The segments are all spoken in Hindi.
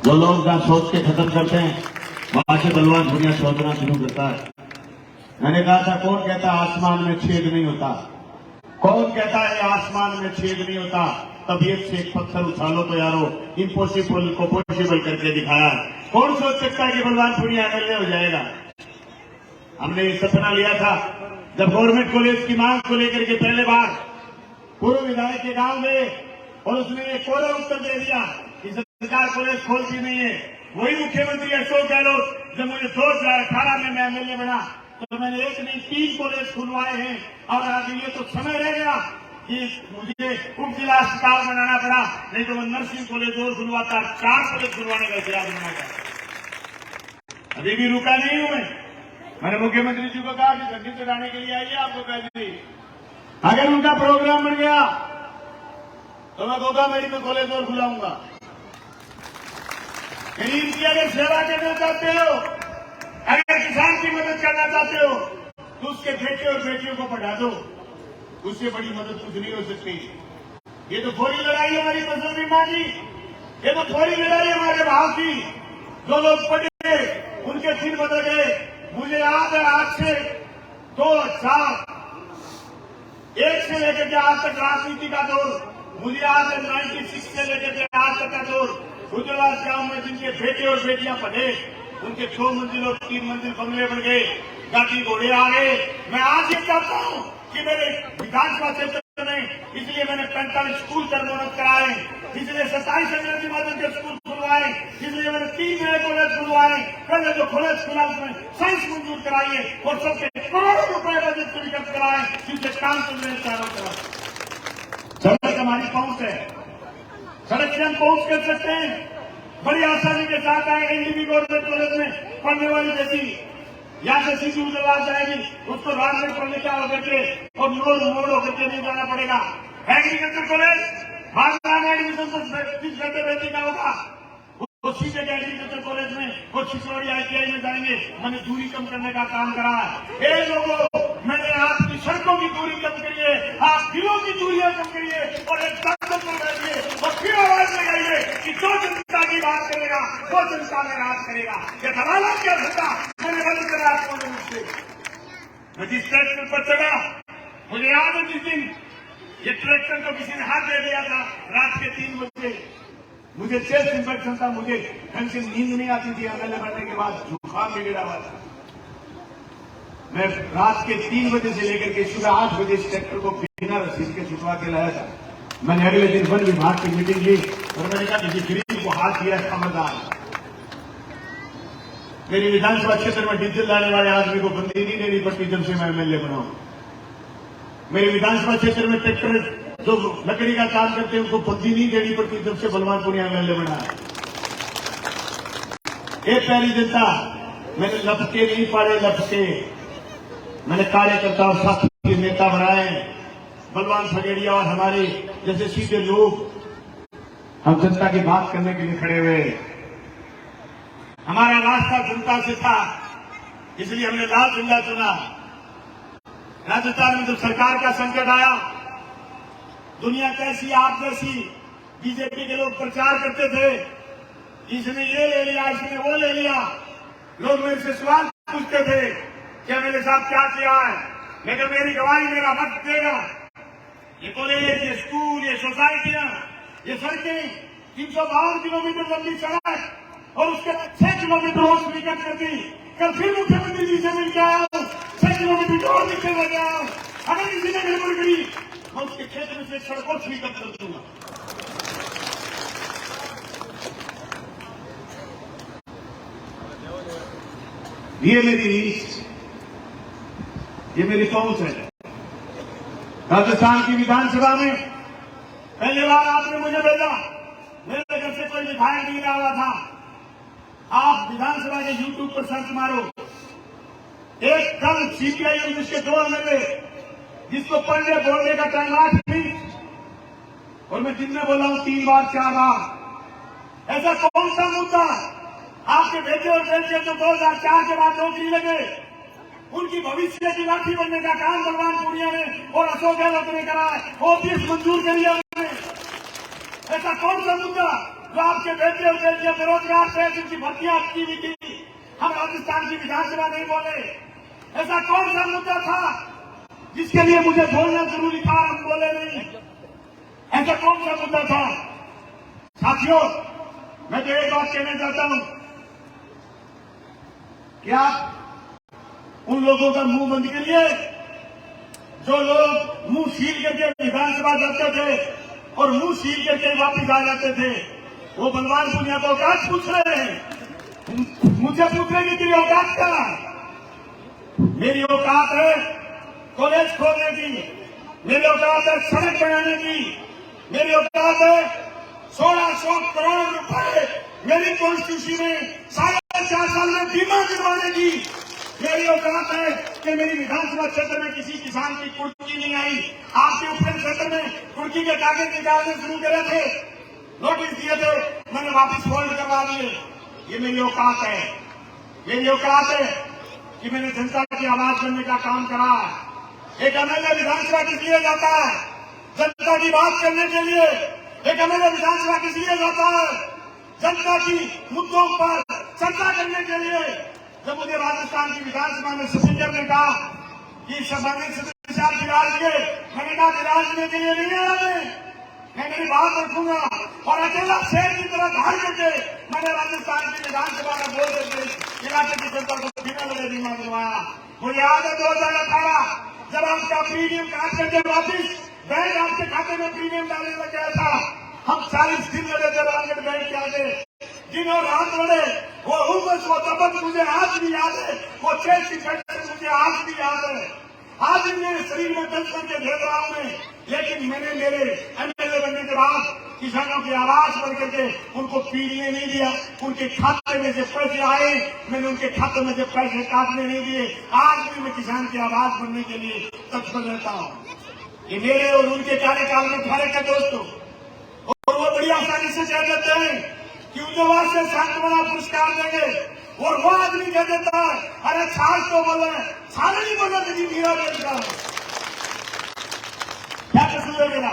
जो लोग जहाँ सोच के खत्म करते हैं वहां से बलवान भुनिया सोचना शुरू करता है। मैंने कहा था कौन कहता है आसमान में छेद नहीं होता, कौन कहता है आसमान में छेद नहीं होता, तबीयत से एक पत्थर उछालो तो यारो इम्पॉसिबल को पॉसिबल करके दिखाया है। कौन सोच सकता है कि बलवान भुनिया एमएलए हो जाएगा। हमने ये सपना लिया था जब गवर्नमेंट कॉलेज की मांग को लेकर के पहले बार पूर्व विधायक के गांव में, और उसने एक कोरा उत्तर दे दिया कि सरकार कॉलेज खोलती नहीं है। वही मुख्यमंत्री अशोक गहलोत जब मुझे 2018 में मैं एमएलए बना तो मैंने एक नहीं 3 कॉलेज खुलवाए हैं। और आज ये तो समय रह गया कि मुझे उप जिला अस्पताल बनाना पड़ा, नहीं तो मैं नर्सिंग कॉलेज और खुलवाता, 4 कॉलेज खुलवाने का इतिहास बनाया। अभी भी रुका नहीं हूं मैंने मुख्यमंत्री जी को कहा कि झंडी चढ़ाने के लिए आइए, आपको पैसे अगर उनका प्रोग्राम बन गया तो मैं गोगा मेडिकल कॉलेज और खुलाऊंगा। गरीब की अगर सेवा करना चाहते हो, अगर किसान की मदद करना चाहते हो तो उसके बेटे और बेटियों को पढ़ा दो, उससे बड़ी मदद कुछ नहीं हो सकती। ये तो थोड़ी लड़ाई हमारी फसल बीमा की, ये तो थोड़ी लड़ाई हमारे भाव की। जो लोग पढ़े उनके दिन बदल गए। मुझे याद है आज से 2001 से लेकर के आज तक राजनीति का दौर, मुझे याद है 96 से लेकर के आज तक का दौर। गुजरात गांव में जिनके बेटे और बेटियां पढ़े उनके 2 मंजिल और 3 मंजिल बंगले बन गए, गाड़ी घोड़े आ गए। मैं आज ये चाहता हूं कि मेरे विधानसभा क्षेत्र में, इसलिए मैंने 45 स्कूल टर्मोनत कराए, इसलिए 27 अंग्रेजी माध्यम के स्कूल खुलवाए, इसलिए मैंने 3 नए कॉलेज खुलवाए। पहले जो कॉलेज खुला उसमें साइंस मंजूर कराइए और सबके करोड़ों रुपए बजट स्वीकृत कराए, जिनसे काम चल रहे हैं चारों तरफ। सड़क हमारी पहुंच है, सड़क से हम पहुंच कर सकते हैं। बड़ी आसानी के साथ आएंगे। एनडीबी गवर्नमेंट कॉलेज में पढ़ने वाली बेटी यहाँ से सीधी उजलवाद जाएगी, उसको राजगढ़ पढ़ने का होकर के और मोड़ होकर के नहीं जाना पड़ेगा। एग्रीकल्चर कॉलेज बागवान एडमिशन तो 30 घंटे बेटी का होगा, वो सीधे एग्रीकल्चर कॉलेज में और सिसोड़ी ITI में जाएंगे। मैंने दूरी कम करने का काम करा है। लोगों, मैंने आपकी सड़कों की दूरी कम करी है, आप दिलों की दूरियां कम करी है और एक ताकत पर बैठिए और फिर आवाज लगाइए कि जो जनता की बात करेगा वो जनता में राज करेगा। ये दलाला क्या धंधा मैंने बंद करा आपको मुझसे। मैं जिस ट्रैक्टर पर चढ़ा, मुझे याद है जिस दिन ये ट्रैक्टर को किसी ने हाथ दे दिया था रात के 3 बजे, मुझे चेस्ट इंफेक्शन था, मुझे ढंग से नींद नहीं आती थी। एमएलए बनने के बाद जुकाम भी गिरा हुआ था। मैं रात के 3 बजे से लेकर के सुबह 8 बजे इस ट्रैक्टर को बिना रसीद के छुटवा के लाया था। मैंने अगले दिन वन विभाग की मीटिंग ली और मैंने कहा किसी गरीब को हाथ दिया खबरदार। मेरी विधानसभा क्षेत्र में डीजल लाने वाले आदमी को बंदी नहीं देनी पड़ती जब से मैं एमएलए बना हूं। मेरे विधानसभा क्षेत्र में ट्रैक्टर जो लकड़ी का काम करते हैं उनको बंदी नहीं देनी पड़ती जब से बलवान भुनिया एमएलए बना है। ये पहली जनता मैंने लपके नहीं पाड़े, लपके मैंने कार्यकर्ता और साथी के नेता बनाए। बलवान फगेड़िया और हमारे जैसे सीधे लोग हम जनता की बात करने के लिए खड़े हुए। हमारा रास्ता जनता से था, इसलिए हमने लाल झंडा चुना। राजस्थान में जब सरकार का संकट आया, दुनिया कैसी आप जैसी बीजेपी के लोग प्रचार करते थे, इसने ये ले लिया, इसने वो ले लिया। लोग मेरे से सवाल पूछते थे क्या मेरे साथ क्या किया है, लेकिन मेरी गवाही मेरा मत देगा। ये कॉलेज, ये स्कूल, ये सोसाइटियां, ये सड़कें, 352 किलोमीटर लंबी सड़क और उसके 6 किलोमीटर और स्वीकृत कर दी। कल फिर मुख्यमंत्री जी से मिल के आया हूं, 6 किलोमीटर और नीचे लग गया हूं। अगर किसी ने गड़बड़ करी मैं उसके क्षेत्र में से सड़क और स्वीकृत कर दूंगा। ये मेरी रीच, ये मेरी पहुंच है। राजस्थान की विधानसभा में पहली बार आपने मुझे भेजा, मेरे घर से कोई विधायक नहीं रहा था। आप विधानसभा के यूट्यूब पर सर्च मारो, एक कल CPI और जिसके 2 एमएलए, जिसको पढ़ने बोलने का टाइम 8 मिनट और मैं दिन में बोला हूं 3 बार 4 बार। ऐसा कौन सा मुद्दा आपके बेटे और बेटियां जो 2004 के बाद नौकरी लगे, उनकी भविष्य की लाठी बनने का काम बलवान भुनिया ने और अशोक गहलोत ने करा है। OPS मंजूर करिए उन्होंने। ऐसा कौन सा मुद्दा जो आपके बेटे और बेटियां बेरोजगार थे, जिनकी भर्तियां की हुई थी, हम राजस्थान की विधानसभा नहीं बोले। ऐसा कौन सा मुद्दा था जिसके लिए मुझे बोलना जरूरी था, हम बोले नहीं? ऐसा कौन सा मुद्दा था? साथियों, मैं तो एक बात कहना चाहता हूं कि आप उन लोगों का मुंह बंद करिए जो लोग मुंह सील करके विधानसभा जाते थे और मुंह सील करके वापिस आ जाते थे। वो बलवान पुनिया को औकात पूछ रहे हैं, मुझे पूछ रहे कि तेरी औकात क्या? मेरी औकात है कॉलेज खोलने की, मेरी औकात है सड़क बनाने की, मेरी औकात है 1600 करोड़ रुपए मेरी कॉन्स्टिट्यूशन में 4.5 साल में बीमा करवाने की। मेरी औकात है कि मेरी विधानसभा क्षेत्र में किसी किसान की कुर्की नहीं आई। आपके ऊपर क्षेत्र में कुर्की के कागज निकालने शुरू करे थे, नोटिस दिए थे, मैंने वापस फोल्ड करवा दिए। ये मेरी औकात है। मेरी औकात है कि मैंने जनता की आवाज बनने का काम करा। एक एमएलए विधानसभा किस लिए जाता है? जनता की बात करने के लिए। एक एमएलए विधानसभा किस लिए जाता है? जनता की मुद्दों पर चर्चा करने के लिए। जब मुझे राजस्थान की विधानसभा में स्पीकर ने कहा कि सम्मानित सदस्य आप विराजिए, मैंने कहा विराजने के लिए नहीं आया, मैं मेरी बात रखूंगा। और अकेला शेर की तरह धार करके मैंने राजस्थान की विधानसभा में बोल करके इलाके की जनता को बिना लगे बीमा करवाया। मुझे याद है 2018 जब आपका प्रीमियम काट करके वापिस बैंक आपके खाते में प्रीमियम डालने लग गया था, हम 40 दिन लगे थे रामगढ़ बैंक के आगे, दिन और रात लड़े। वो हुमस, वो तबक मुझे आज भी याद है, वो चेस की फैक्ट्री मुझे आज भी याद है। आज भी मेरे शरीर में दर्द करके भेज रहा हूं मैं, लेकिन मैंने मेरे एमएलए बनने के बाद किसानों की आवाज बन करके उनको पीड़िए नहीं दिया। उनके खाते में से पैसे आए, मैंने उनके खाते में से पैसे काटने नहीं दिए। आज भी मैं किसान की आवाज बनने के लिए तत्पर रहता हूं। ये मेरे और उनके कार्यकाल में फर्क है दोस्तों। और वो बड़ी आसानी से कह देते हैं कि उद्योग से सांत्वना पुरस्कार देंगे, और वो आदमी कह देता है अरे छाल तो बोले, छाल नहीं बोला लेकिन मीरा बेचता है। क्या कसूर है मेरा?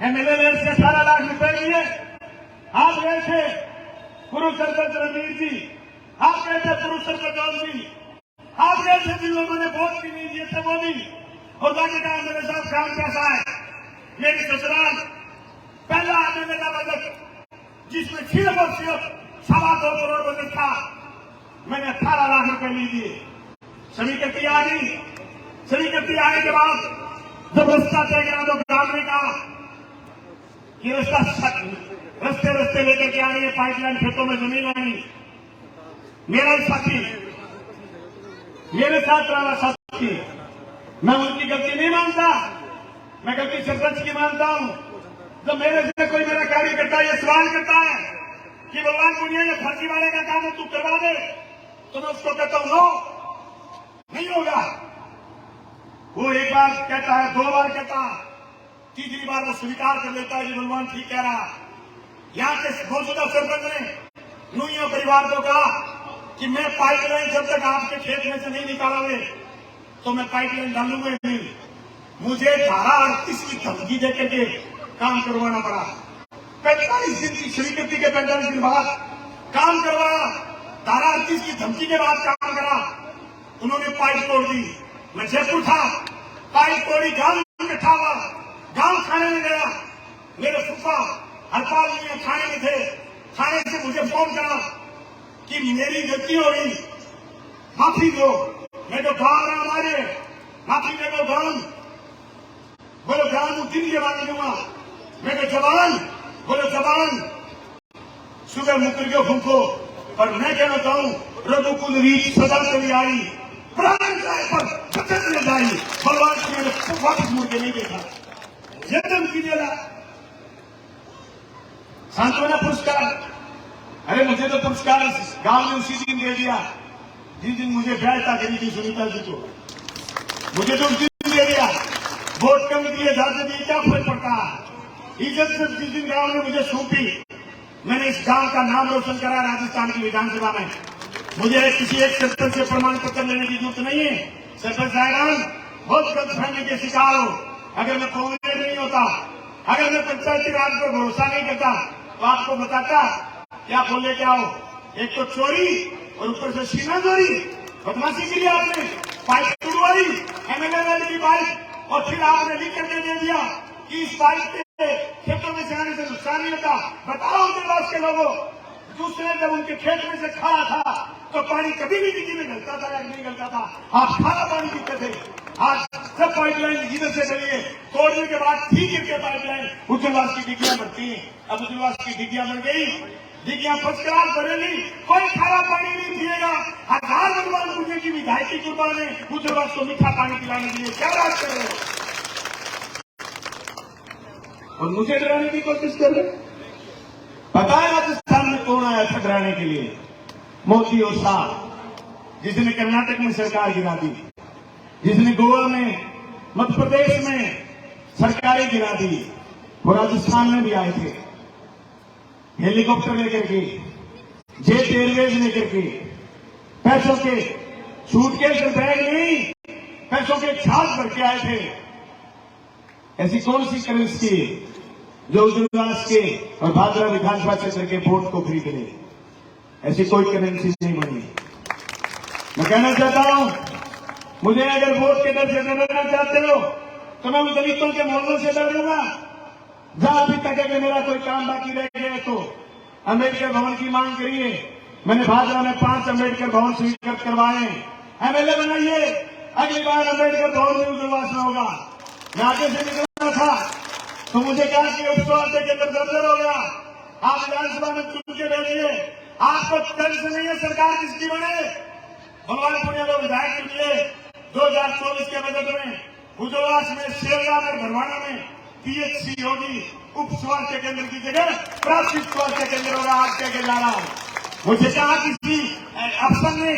एमएलए ने से 18 लाख रुपए लिए। आप गए थे पुरुष सरपंच रणवीर जी, आप गए थे पुरुष सरपंच जॉन जी, आप गए थे जिन लोगों ने वोट भी नहीं दिए थे वो भी, और बाकी का मेरे साथ काम कैसा है? मेरी ससुराल पहला एमएलए का बजट जिसमें सिर्फ और सिर्फ 2.25 करोड़ बजट था, मैंने 18 लाख रुपए नहीं दिए। स्वीकृति आ गई। स्वीकृति आने के बाद जब रास्ता तय करा तो ग्राम ने कहा कि रस्ते रस्ते लेकर के आने, पाइपलाइन खेतों में जमीन आनी। मेरा साथी मेरे साथ रहा साथी, मैं उनकी गलती नहीं मानता, मैं गलती सरपंच की मानता हूं। जब मेरे से कोई मेरा कार्यकर्ता ये सवाल करता है कि बलवान पुनिया ये फर्जी वाले का काम है तू करवा दे, तो मैं उसको कहता हूं नो, नहीं होगा। वो एक बार कहता है, 2 बार कहता, तीसरी बार वो स्वीकार कर लेता है कि बलवान ठीक कह रहा। यहाँ के मौजूदा सरपंच ने नूहिया परिवार को कहा कि मैं पाइपलाइन जब तक आपके खेत में से नहीं निकालोगे तो मैं पाइपलाइन डालूंगा नहीं। मुझे धारा 38 की धमकी देकर के काम करवाना पड़ा। 45 दिन की स्वीकृति के 45 दिन बाद काम करवाया, धारा 38 की धमकी के बाद काम करा। उन्होंने पाइप तोड़ दी। मैं जयपुर था, पाइप तोड़ी, गांव इकट्ठा हुआ, गांव थाने में गया। मेरे फूफा हरपाल जी थाने में थे। थाने से मुझे फोन करा कि मेरी गलती हो गई, माफी दो। मैं तो गांव रहा हमारे, माफी दे दो गांव। बोलो गांव दिन के बाद दूंगा। मैं तो जवान, बोलो जवान सुबह मुकर के फूको। पर मैं कहना चाहूं रघुकुल रीत सदा चली आई, प्राण जाए पर बचत ले जाई। बलवान को मैंने वापस मुड़ के नहीं देखा। जन्म कीजिएगा सांत्वना पुरस्कार। अरे मुझे तो पुरस्कार गांव ने उसी दिन दे दिया जिस दिन मुझे व्यवस्था करी थी सुनीता जी को। मुझे तो उस दिन दे दिया। वोट कम दिए, ज्यादा दिए, क्या फर्क पड़ता है? इज्जत से जिस दिन गांव ने मुझे सौंपी, मैंने इस गांव का नाम रोशन करा राजस्थान की विधानसभा में। मुझे किसी एक सरपंच से प्रमाण पत्र लेने की जरूरत नहीं है। सरपंच साहब बहुत गलतफहमी के शिकार हो। अगर मैं कांग्रेस नहीं होता, अगर मैं पंचायती राज पर भरोसा नहीं करता, तो आपको बताता क्या बोले क्या हो, एक तो चोरी और ऊपर से सीना चोरी, बदमाशी के लिए आपने बाइक तुड़वाई, एमएलए की बाइक, और फिर आपने लिख करके दे दिया कि इस बाइक के खेतों में से आने से नुकसान नहीं होता। बताओ उनके के लोगों, दूसरे जब उनके खेत में से खड़ा था तो पानी कभी भी डिग्गी में गलता था या नहीं गलता था, आप खारा पानी पीते थे। आज सब पाइपलाइन इधर से चली है, तोड़ने के बाद ठीक करके पाइपलाइन उज्जवलवास की डिग्गियां बढ़ती है। अब उज्जवलवास की डिग्गियां बढ़ गई, डिग्गियां फर्स्ट क्लास भरेगी, कोई खारा पानी नहीं पिएगा। 1000 भगवान पूजने की विधायक की कृपा ने उज्जवलवास को मीठा पानी पिलाने के लिए क्या बात कर रहे हो, और मुझे डराने की कोशिश कर रहे। पता है राजस्थान में कौन आया था डराने के लिए? मोदी और शाह, जिसने कर्नाटक में सरकार गिरा दी, जिसने गोवा में, मध्य प्रदेश में सरकारें गिरा दी, वो राजस्थान में भी आए थे हेलीकॉप्टर लेकर के, जेट एयरवेज लेकर के, पैसों के सूटकेस और बैग नहीं, पैसों के छाप भर के आए थे। ऐसी कौन सी करेंसी जो उज्जवलवास के और भादरा विधानसभा क्षेत्र के वोट को खरीद ले? ऐसी कोई करेंसी नहीं बनी। मैं कहना चाहता हूं, मुझे अगर वोट के डर से डरना चाहते हो तो मैं उन दलितों के मोहल्लों से डरूंगा जहां अभी तक अगर मेरा कोई काम बाकी रह गया तो अम्बेडकर भवन की मांग करिए। मैंने भादरा में 5 अम्बेडकर भवन स्वीकृत करवाए। एमएलए बनाइए, अगली बार अम्बेडकर भवन में उज्जवलवास में होगा। मैं आगे से निकलना था तो मुझे कहा कि उपसभापति के अंदर दर्जन हो गया, आप विधानसभा में चुन के भेजिए। आपको टेंशन नहीं है सरकार किसकी बने। भगवानपुर को विधायक के लिए 2024 के बजट में उज्जवलवास में, शेरगा में, भरवाना में पीएचसी होगी, उप स्वास्थ्य केंद्र की जगह प्राथमिक स्वास्थ्य केंद्र होगा। आप क्या ला रहा हूं, मुझे कहा किसी अफसर ने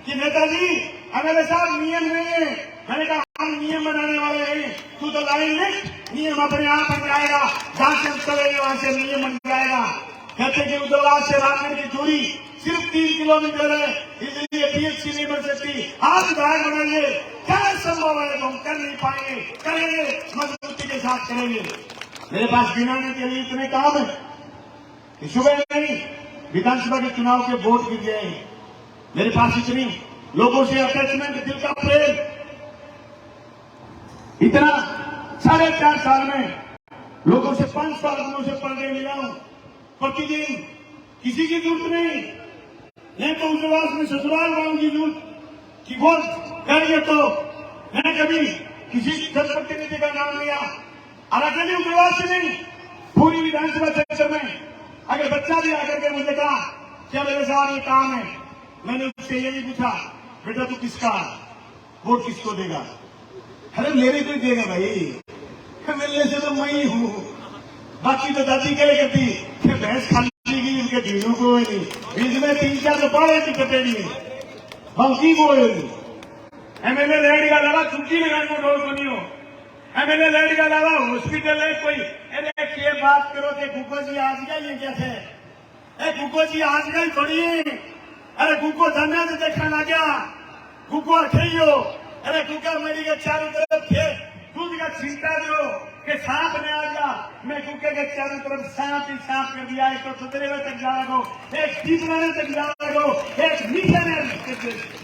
कि नेताजी एमएलए साहब नियम नहीं है। मैंने कहा हम नियम बनाने वाले हैं, तू तो लाइन लिख, नियम अपने आप बन जाएगा, जहां से हम चलेंगे वहां से नियम बन जाएगा। कहते कि उज्जवलवास से रामगढ़ की दूरी सिर्फ 3 किलोमीटर है, इसलिए पीएचसी नहीं बन सकती। आप विधायक बनाइए, क्या संभव है तो हम कर नहीं पाएंगे, करेंगे, मजबूती के साथ करेंगे। मेरे पास गिनाने के लिए इतने काम है कि सुबह नहीं विधानसभा के चुनाव के वोट गिर गए। मेरे पास इतनी लोगों से अटैचमेंट, दिल का प्रेम, इतना 4.5 साल में लोगों से 500 आदमियों से पढ़ के मिला हूं प्रतिदिन। किसी की जरूरत नहीं तो उज्जवलवास में ससुराल गांव की जरूरत कि वोट करेंगे तो मैंने कभी किसी जनप्रतिनिधि का नाम लिया, और अकेले उज्जवलवास से नहीं, पूरी विधानसभा क्षेत्र में अगर बच्चा भी आकर के मुझे कहा क्या मेरे साथ ये काम है, मैंने उससे ये नहीं पूछा बेटा तू किसका वोट किसको देगा। अरे मेरे को ही देगा भाई, मिलने से तो मैं ही हूं। बाकी तो दादी क्या करती कि भैंस खाली गई उनके भीड़ों को नहीं, बीच में 3-4 तो पाड़े की कटेड़ी बाकी को एमएलए लैंड का अलावा चुटकी लगाने को डोर को नहीं हो। एमएलए लैंड का अलावा हॉस्पिटल है कोई, अरे ये बात करो कि गुको जी आज गई ये कैसे, गुको जी आज गई थोड़ी, अरे गुको धरना से देखा ना क्या, गुको अठियो, अरे गुका मेरी के चारों तरफ थे दूध का छींटा दो कि सांप ने आ गया, मैं गुके के चारों तरफ सांप ही सांप कर दिया। एक तो सुतरेवे तक जा लगो, एक दीपनाने तक जा लगो, एक मीठे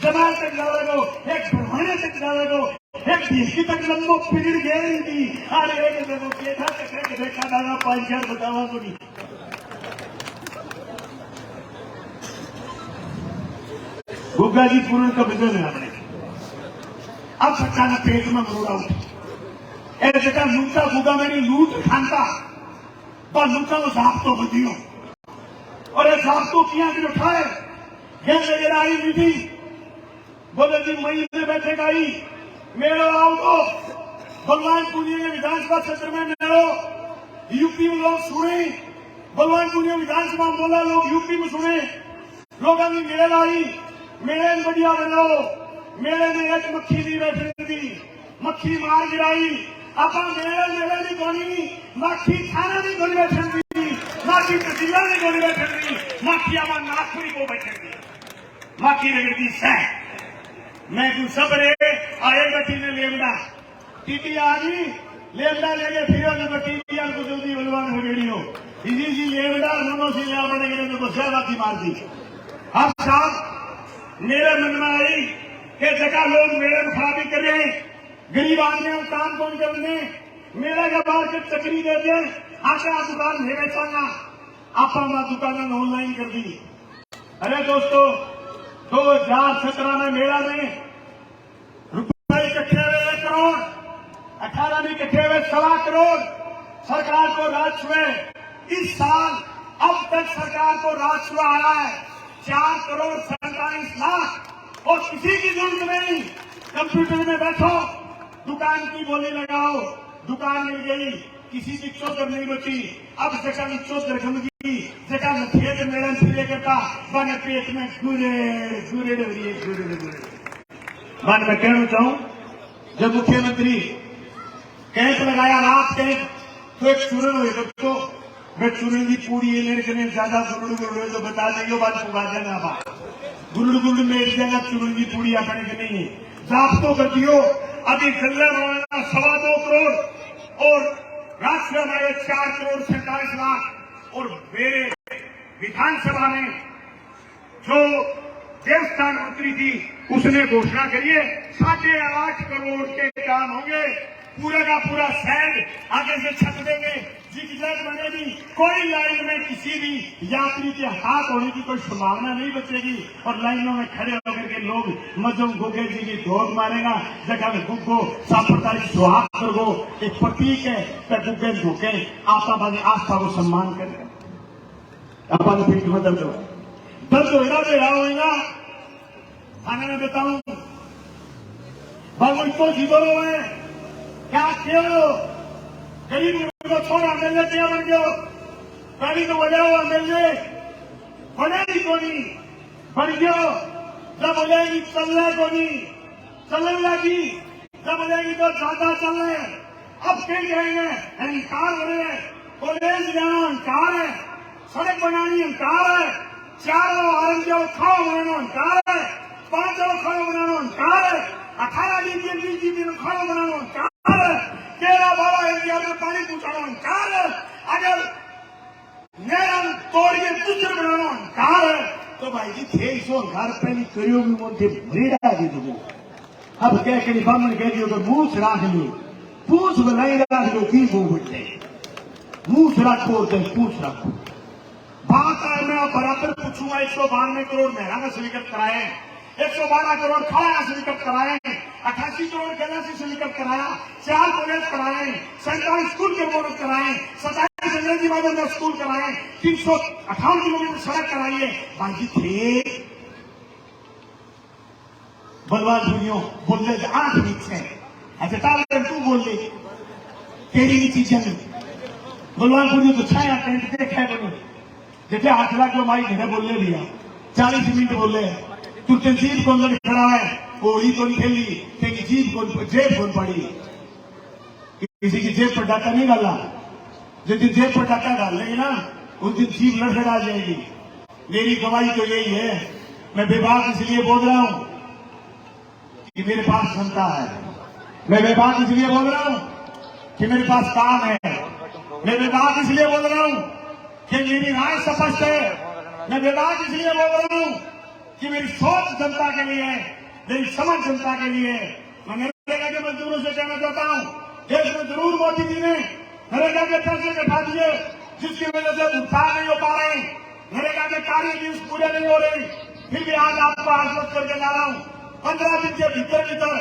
जमाल तक जा लगो, एक भरवाने तक जा लगो, एक ढीकी तक लंबो पीड़ गई थी। अरे एक देखो केठा तक देखा दादा 5-4 बतावा को नहीं। गुग्गा जी पूर्ण का विजन है अपने, अब सच्चा ना पेट में मरोड़ा उठे ऐसा लूटा गुगा मेरी लूट खानता बस लूटा वो साफ तो बदियो और ये साफ तो किया कि उठाए ये लेकर आई मीठी बोले जी मई में बैठेगा ही मेरो आओ तो भगवानपुर के विधानसभा क्षेत्र में मेरो यूपी में लोग सुने, भगवानपुर विधानसभा बोला लोग यूपी में सुने, लोगों ने मेरे लाई मेरे बढ़िया बनाओ, मेरे ने एक मक्खी नहीं बैठने दी, मक्खी मार गिराई। आप मेरे नहीं गोली मक्खी थाना नहीं गोली बैठने दी, मक्खी जिला नहीं गोली बैठने दी, मक्खी आमा नागपुरी को बैठने दी, मक्खी रगड़ती सह मैं तू सब रे आए बैठी ने लेमड़ा टीटी आ गई लेमड़ा लेके फिर टीटी को जल्दी बलवान हो गई हो इसी सी ले बेटा दोनों सी लिया बने गए तो सहबाती मार दी। अब साहब मेरे मन में आई कि जगह लोग मेरे में खराबी कर रहे हैं, गरीब आदमी काम कौन करने मेरा का बाहर के चकरी देते आके आप दुकान नहीं बेचाना आप दुकान ऑनलाइन कर दी। अरे दोस्तों 2017 में मेला में रुपए इकट्ठे हुए 1 करोड़, 18 में इकट्ठे हुए 1.25 करोड़ सरकार को राजस्व। इस साल अब तक सरकार को राजस्व आया है 4 करोड़ 47 लाख और किसी की जरूरत नहीं। कंप्यूटर में बैठो, दुकान की बोली लगाओ, दुकान मिल गई, किसी की चौधर नहीं बची। अब जगह में चौधर गंदगी, जगह में खेत मेड़न फिरे करता बन पेट में गुरे गुरे गुरे। मैं कहना चाहूं जब मुख्यमंत्री कैंप लगाया रात कैंप तो एक चूरण हुए तो मैं चूरण की पूरी लेने ज्यादा गुरुड़ तो बता देंगे बात पुगा देना बात गुरुड़ मेट देना चूरण की पूरी अपने के नहीं जाप्तो कर दियो। अभी जल्ले बनाना 2.25 करोड़ और राष्ट्र हमारे 4 करोड़ 47 लाख और मेरे विधानसभा में जो देवस्थान मंत्री थी उसने घोषणा करिए 8.5 करोड़ के काम होंगे। पूरा का पूरा शहर आगे से छत देंगे, जिगजैग बनेगी, कोई लाइन में किसी भी यात्री के हाथ होने की कोई संभावना नहीं बचेगी और लाइनों में खड़े होकर के लोग मजम गुगे जी की दौड़ मारेगा। जगह में गुग्गो सांप्रदायिक सुहाग करगो एक प्रतीक है तो गुग्गे झुके आपा आस्था को सम्मान करेगा। अपन पीठ में दर्द होगा बेड़ा होगा थाने में बताऊं भगवान को जीवो है क्या क्यों गरीब को छोड़ा मिलने क्या बन गयो कभी तो बजाओ मिलने बनेगी को नहीं बन गयो जब बोलेगी चलने को नहीं चलने लगी जब बोलेगी तो ज्यादा चल रहे अब कहीं कहेंगे अहंकार हो रहे हैं कॉलेज जाना अहंकार है सड़क बनानी अहंकार है 4 आरंग खाओ बनाना अहंकार है 5 खाओ बनाना अहंकार है 18 दिन खाओ बनाना अहंकार है 13-12 इंडिया में पानी पहुंचाना अहंकार है अगर नहर तोड़िए दूसरे बनाना अहंकार है तो भाई जी थे सो अहंकार पहले करियो भी मोटे भरेड़ा दी दो। अब कह के बामन कह दियो तो मूछ राख लो पूछ बनाई राख लो की मुंह बैठे मूछ रखो तो पूछ रखो बात है। मैं बराबर पूछूंगा 192 करोड़ मेहरा में स्वीकृत कराए 112 करोड़ खड़ा स्वीकृत कराए 88 करोड़ गला से स्वीकृत कराया 4 कॉलेज कराए 47 स्कूल के बोनस कराए 27 अंग्रेजी माध्यम में स्कूल कराए 358 किलोमीटर सड़क कराइए। बाकी थे बलवान दुनियों बोल रहे 8 नीचे ऐसे ताले तू बोल ले तेरी भी चीजें बलवान दुनिया तो छाया टेंट देखा है जैसे 8 लाख जो माई घर बोल ले लिया 40 मिनट बोले तू तहसील कौन खड़ा है होली कौन खेली तेरी जीप कौन जेब कौन पड़ी किसी की जेब पर डाका नहीं डाला जिस दिन जेब पर डाका डाल लेंगे ना उस दिन जीप लड़खड़ा जाएगी। मेरी गवाही तो यही है मैं बेबाक इसलिए बोल रहा हूं कि मेरे पास क्षमता है मैं बेबाक इसलिए बोल रहा हूं कि मेरे पास काम है मैं बेबाक इसलिए बोल रहा हूं कि मेरी राय स्पष्ट है मैं बेबाक इसलिए बोल रहा हूं कि मेरी सोच जनता के लिए है मेरी समझ जनता के लिए है। मैं नरेगा के मजदूरों से कहना चाहता हूं देश में जरूर मोदी जी ने नरेगा के पैसे बैठा दिए जिसकी वजह से भुगतान नहीं हो पा रहे नरेगा के कार्य दिवस पूरे नहीं हो रहे फिर भी आज आपको आश्वस्त करके जा रहा हूं 15 दिन के भीतर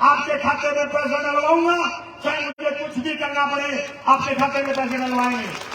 आपके खाते में पैसा डलवाऊंगा चाहे मुझे कुछ भी करना पड़े आपके खाते में पैसे डलवाएंगे।